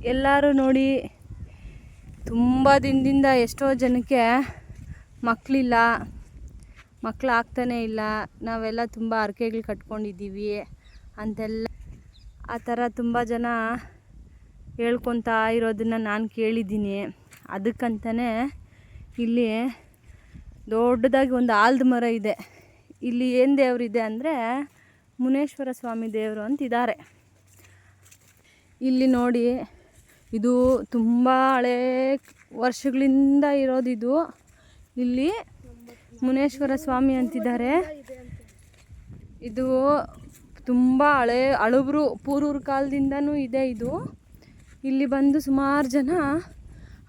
ಎಲ್ಲರೂ ನೋಡಿ, ತುಂಬ ದಿನದಿಂದ ಎಷ್ಟೋ ಜನಕ್ಕೆ ಮಕ್ಕಳಿಲ್ಲ, ಮಕ್ಕಳು ಆಗ್ತಾನೇ ಇಲ್ಲ. ನಾವೆಲ್ಲ ತುಂಬ ಹರಕೆಗಳು ಕಟ್ಕೊಂಡಿದ್ದೀವಿ ಅಂತೆಲ್ಲ ಆ ಥರ ತುಂಬ ಜನ ಹೇಳ್ಕೊತಾ ಇರೋದನ್ನು ನಾನು ಕೇಳಿದ್ದೀನಿ. ಅದಕ್ಕಂತಲೇ ಇಲ್ಲಿ ದೊಡ್ಡದಾಗಿ ಒಂದು ಆಲದ ಮರ ಇದೆ. ಇಲ್ಲಿ ಏನು ದೇವರಿದೆ ಅಂದರೆ ಮುನೇಶ್ವರ ಸ್ವಾಮಿ ದೇವರು ಅಂತಿದ್ದಾರೆ. ಇಲ್ಲಿ ನೋಡಿ, ಇದು ತುಂಬ ಹಳೇ ವರ್ಷಗಳಿಂದ ಇರೋದಿದು. ಇಲ್ಲಿ ಮುನೇಶ್ವರ ಸ್ವಾಮಿ ಅಂತಿದ್ದಾರೆ. ಇದು ತುಂಬ ಹಳಬ್ರು ಪೂರ್ವರ ಕಾಲದಿಂದನೂ ಇದೆ ಇದು. ಇಲ್ಲಿ ಬಂದು ಸುಮಾರು ಜನ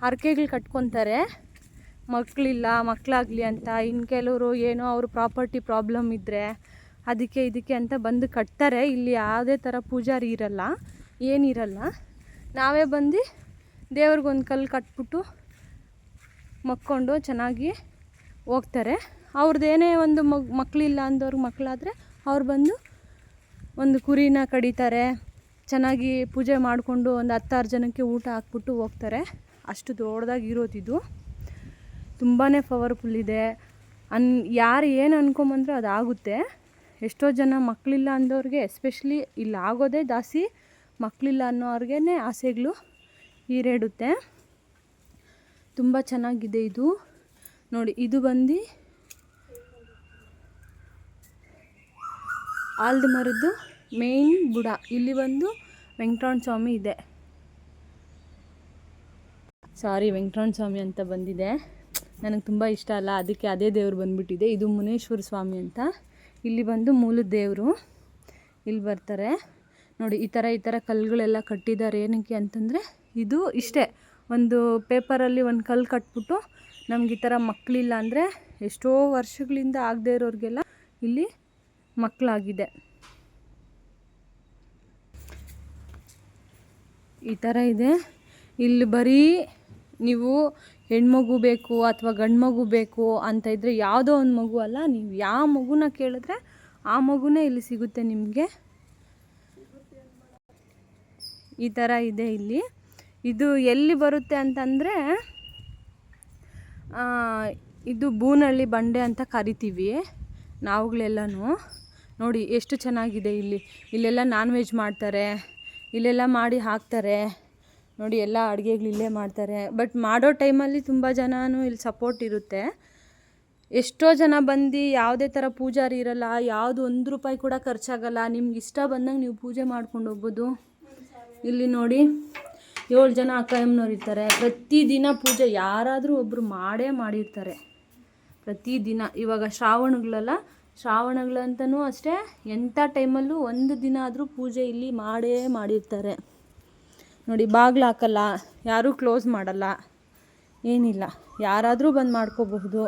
ಹರಕೆಗಳು ಕಟ್ಕೊತಾರೆ, ಮಕ್ಕಳಿಲ್ಲ, ಮಕ್ಕಳಾಗಲಿ ಅಂತ. ಇನ್ನು ಕೆಲವರು ಏನೋ ಅವ್ರ ಪ್ರಾಪರ್ಟಿ ಪ್ರಾಬ್ಲಮ್ ಇದ್ದರೆ ಅದಕ್ಕೆ ಇದಕ್ಕೆ ಅಂತ ಬಂದು ಕಟ್ತಾರೆ. ಇಲ್ಲಿ ಯಾವುದೇ ಥರ ಪೂಜಾರಿ ಇರಲ್ಲ, ಏನಿರಲ್ಲ. ನಾವೇ ಬಂದು ದೇವ್ರಿಗೊಂದು ಕಲ್ಲು ಕಟ್ಬಿಟ್ಟು ಮಕ್ಕೊಂಡು ಚೆನ್ನಾಗಿ ಹೋಗ್ತಾರೆ. ಅವ್ರದ್ದೇನೇ ಒಂದು ಮಕ್ಕಳಿಲ್ಲ ಅಂದವ್ರಿಗೆ ಮಕ್ಕಳಾದರೆ ಅವ್ರು ಬಂದು ಒಂದು ಕುರಿನ ಕಡಿತಾರೆ, ಚೆನ್ನಾಗಿ ಪೂಜೆ ಮಾಡಿಕೊಂಡು ಒಂದು 10-6 ಜನಕ್ಕೆ ಊಟ ಹಾಕ್ಬಿಟ್ಟು ಹೋಗ್ತಾರೆ. ಅಷ್ಟು ದೊಡ್ಡದಾಗಿರೋದಿದು, ತುಂಬಾ ಪವರ್ಫುಲ್ ಇದೆ. ಯಾರು ಏನು ಅನ್ಕೊಂಬಂದ್ರೆ ಅದಾಗುತ್ತೆ. ಎಷ್ಟೋ ಜನ ಮಕ್ಕಳಿಲ್ಲ ಅಂದವ್ರಿಗೆ ಎಸ್ಪೆಷಲಿ ಇಲ್ಲಿ ಆಗೋದೇ ಜಾಸ್ತಿ, ಮಕ್ಕಳಿಲ್ಲ ಅನ್ನೋರ್ಗೇ ಆಸೆಗಳು ಈಡೇರುತ್ತೆ. ತುಂಬ ಚೆನ್ನಾಗಿದೆ ಇದು ನೋಡಿ. ಇದು ಬಂದು ಆಲದ ಮರದ್ದು ಮೇಯ್ನ್ ಬುಡ. ಇಲ್ಲಿ ಒಂದು ವೆಂಕಟರಮಣ ಸ್ವಾಮಿ ಇದೆ. ಸಾರಿ, ವೆಂಕಟರಮಣ ಸ್ವಾಮಿ ಅಂತ ಬಂದಿದೆ. ನನಗೆ ತುಂಬ ಇಷ್ಟ ಅಲ್ಲ, ಅದಕ್ಕೆ ಅದೇ ದೇವ್ರು ಬಂದುಬಿಟ್ಟಿದೆ. ಇದು ಮುನೇಶ್ವರ ಸ್ವಾಮಿ ಅಂತ. ಇಲ್ಲಿ ಬಂದು ಮೂಲದ ದೇವರು ಇಲ್ಲಿ ಬರ್ತಾರೆ ನೋಡಿ. ಈ ಥರ ಕಲ್ಲುಗಳೆಲ್ಲ ಕಟ್ಟಿದ್ದಾರೆ. ಏನಕ್ಕೆ ಅಂತಂದರೆ ಇದು ಇಷ್ಟೇ, ಒಂದು ಪೇಪರಲ್ಲಿ ಒಂದು ಕಲ್ಲು ಕಟ್ಬಿಟ್ಟು ನಮ್ಗೆ ಈ ಥರ ಮಕ್ಕಳಿಲ್ಲ ಅಂದರೆ ಎಷ್ಟೋ ವರ್ಷಗಳಿಂದ ಆಗದೇ ಇರೋರಿಗೆಲ್ಲ ಇಲ್ಲಿ ಮಕ್ಕಳಾಗಿದೆ. ಈ ಥರ ಇದೆ. ಇಲ್ಲಿ ಬರೀ ನೀವು ಹೆಣ್ಮಗು ಬೇಕು ಅಥವಾ ಗಂಡು ಮಗು ಬೇಕು ಅಂತ ಇದ್ದರೆ ಯಾವುದೋ ಒಂದು ಮಗು ಅಲ್ಲ, ನೀವು ಯಾವ ಮಗುನ ಕೇಳಿದ್ರೆ ಆ ಮಗುನೇ ಇಲ್ಲಿ ಸಿಗುತ್ತೆ ನಿಮಗೆ. ಈ ಥರ ಇದೆ ಇಲ್ಲಿ. ಇದು ಎಲ್ಲಿ ಬರುತ್ತೆ ಅಂತಂದರೆ ಇದು ಬೂನಹಳ್ಳಿ ಬಂಡೆ ಅಂತ ಕರಿತೀವಿ ನಾವುಗಳೆಲ್ಲನೂ. ನೋಡಿ ಎಷ್ಟು ಚೆನ್ನಾಗಿದೆ ಇಲ್ಲಿ. ಇಲ್ಲೆಲ್ಲ ನಾನ್ ವೆಜ್ ಮಾಡ್ತಾರೆ, ಇಲ್ಲೆಲ್ಲ ಮಾಡಿ ಹಾಕ್ತಾರೆ ನೋಡಿ. ಎಲ್ಲ ಅಡುಗೆಗಳು ಇಲ್ಲೇ ಮಾಡ್ತಾರೆ. ಬಟ್ ಮಾಡೋ ಟೈಮಲ್ಲಿ ತುಂಬ ಜನನೂ ಇಲ್ಲಿ ಸಪೋರ್ಟ್ ಇರುತ್ತೆ. ಎಷ್ಟೋ ಜನ ಬಂದು ಯಾವುದೇ ಥರ ಪೂಜಾರಿ ಇರಲ್ಲ, ಯಾವುದು ₹1 ಕೂಡ ಖರ್ಚಾಗಲ್ಲ. ನಿಮ್ಗೆ ಇಷ್ಟ ಬಂದಂಗೆ ನೀವು ಪೂಜೆ ಮಾಡ್ಕೊಂಡು ಹೋಗ್ಬೋದು. ಇಲ್ಲಿ ನೋಡಿ 7 ಜನ ಅಕ್ಕಯ್ಯಮ್ಮನವ್ರು ಇರ್ತಾರೆ. ಪ್ರತಿದಿನ ಪೂಜೆ ಯಾರಾದರೂ ಒಬ್ಬರು ಮಾಡಿರ್ತಾರೆ ಪ್ರತಿದಿನ. ಇವಾಗ ಶ್ರಾವಣಗಳಂತನೂ ಅಷ್ಟೇ, ಎಂಥ ಟೈಮಲ್ಲೂ ಒಂದು ದಿನ ಆದರೂ ಪೂಜೆ ಇಲ್ಲಿ ಮಾಡಿರ್ತಾರೆ ನೋಡಿ. ಬಾಗಿಲು ಹಾಕಲ್ಲ, ಯಾರೂ ಕ್ಲೋಸ್ ಮಾಡಲ್ಲ, ಏನಿಲ್ಲ, ಯಾರಾದರೂ ಬಂದು ಮಾಡ್ಕೋಬಹುದು.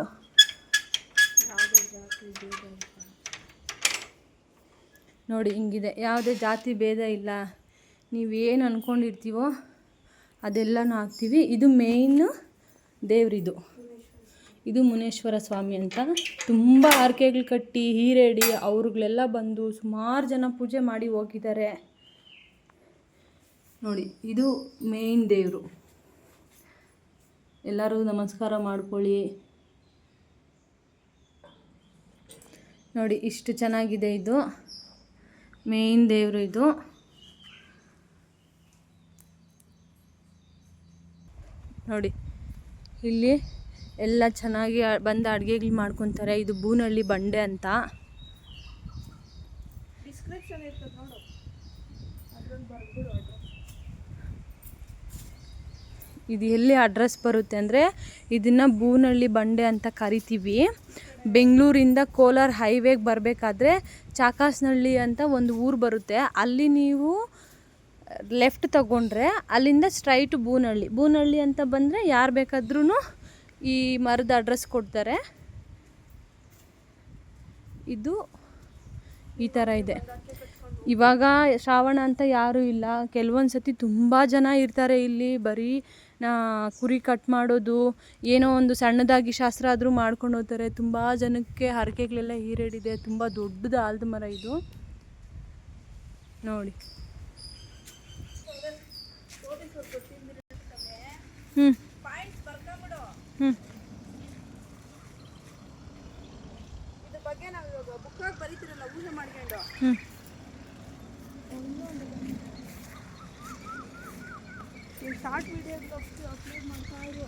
ನೋಡಿ ಹಿಂಗಿದೆ, ಯಾವುದೇ ಜಾತಿ ಭೇದ ಇಲ್ಲ. ನೀವೇನು ಅಂದ್ಕೊಂಡಿರ್ತೀವೋ ಅದೆಲ್ಲನೂ ಹಾಕ್ತೀವಿ. ಇದು ಮೇಯ್ನು ದೇವರಿದು. ಇದು ಮುನೇಶ್ವರ ಸ್ವಾಮಿ ಅಂತ. ತುಂಬ ಹರಕೆಗಳು ಕಟ್ಟಿ ಹೀರೇಡಿ ಅವ್ರುಗಳೆಲ್ಲ ಬಂದು ಸುಮಾರು ಜನ ಪೂಜೆ ಮಾಡಿ ಹೋಗಿದ್ದಾರೆ ನೋಡಿ. ಇದು ಮೇಯ್ನ್ ದೇವರು. ಎಲ್ಲರೂ ನಮಸ್ಕಾರ ಮಾಡ್ಕೊಳ್ಳಿ ನೋಡಿ. ಇಷ್ಟು ಚೆನ್ನಾಗಿದೆ. ಇದು ಮೇಯ್ನ್ ದೇವರು. ಇದು ನೋಡಿ, ಇಲ್ಲಿ ಎಲ್ಲ ಚೆನ್ನಾಗಿ ಬಂದು ಅಡುಗೆಗಳು ಮಾಡ್ಕೊತಾರೆ. ಇದು ಬೂನಹಳ್ಳಿ ಬಂಡೆ ಅಂತ. ಇದು ಎಲ್ಲಿ ಅಡ್ರೆಸ್ ಬರುತ್ತೆ ಅಂದರೆ, ಇದನ್ನು ಬೂನಹಳ್ಳಿ ಬಂಡೆ ಅಂತ ಕರಿತೀವಿ. ಬೆಂಗಳೂರಿಂದ ಕೋಲಾರ ಹೈವೇಗೆ ಬರಬೇಕಾದ್ರೆ ಚಾಕಾಸ್ನಹಳ್ಳಿ ಅಂತ ಒಂದು ಊರು ಬರುತ್ತೆ. ಅಲ್ಲಿ ನೀವು ಲೆಫ್ಟ್ ತಗೊಂಡ್ರೆ ಅಲ್ಲಿಂದ ಸ್ಟ್ರೈಟು ಬೂನಹಳ್ಳಿ ಅಂತ ಬಂದರೆ ಯಾರು ಬೇಕಾದ್ರೂ ಈ ಮರದ ಅಡ್ರೆಸ್ ಕೊಡ್ತಾರೆ. ಇದು ಈ ಥರ ಇದೆ. ಇವಾಗ ಶ್ರಾವಣ ಅಂತ ಯಾರೂ ಇಲ್ಲ. ಕೆಲವೊಂದು ಸತಿ ತುಂಬ ಜನ ಇರ್ತಾರೆ ಇಲ್ಲಿ. ಬರೀ ಕುರಿ ಕಟ್ ಮಾಡೋದು, ಏನೋ ಒಂದು ಸಣ್ಣದಾಗಿ ಶಾಸ್ತ್ರ ಆದರೂ ಮಾಡ್ಕೊಂಡು ಹೋಗ್ತಾರೆ. ತುಂಬ ಜನಕ್ಕೆ ಹರಕೆಗಳೆಲ್ಲ ಈಡೇರಿದೆ. ತುಂಬ ದೊಡ್ಡದು ಆಲದ ಮರ ಇದು ನೋಡಿ. ಹ್ಞೂ ಹ್ಞೂ ಬಗ್ಗೆ ನಾವು ಇವಾಗ ಬುಕ್ಕಾಗಿ ಬರೀತಿರಲ್ಲ ಊಹೆ ಮಾಡ್ಕೊಂಡು ಶಾರ್ಟ್ ವಿಡಿಯೋಸ್ ಅಪ್ಲೋಡ್ ಮಾಡ್ತಾ ಇರು.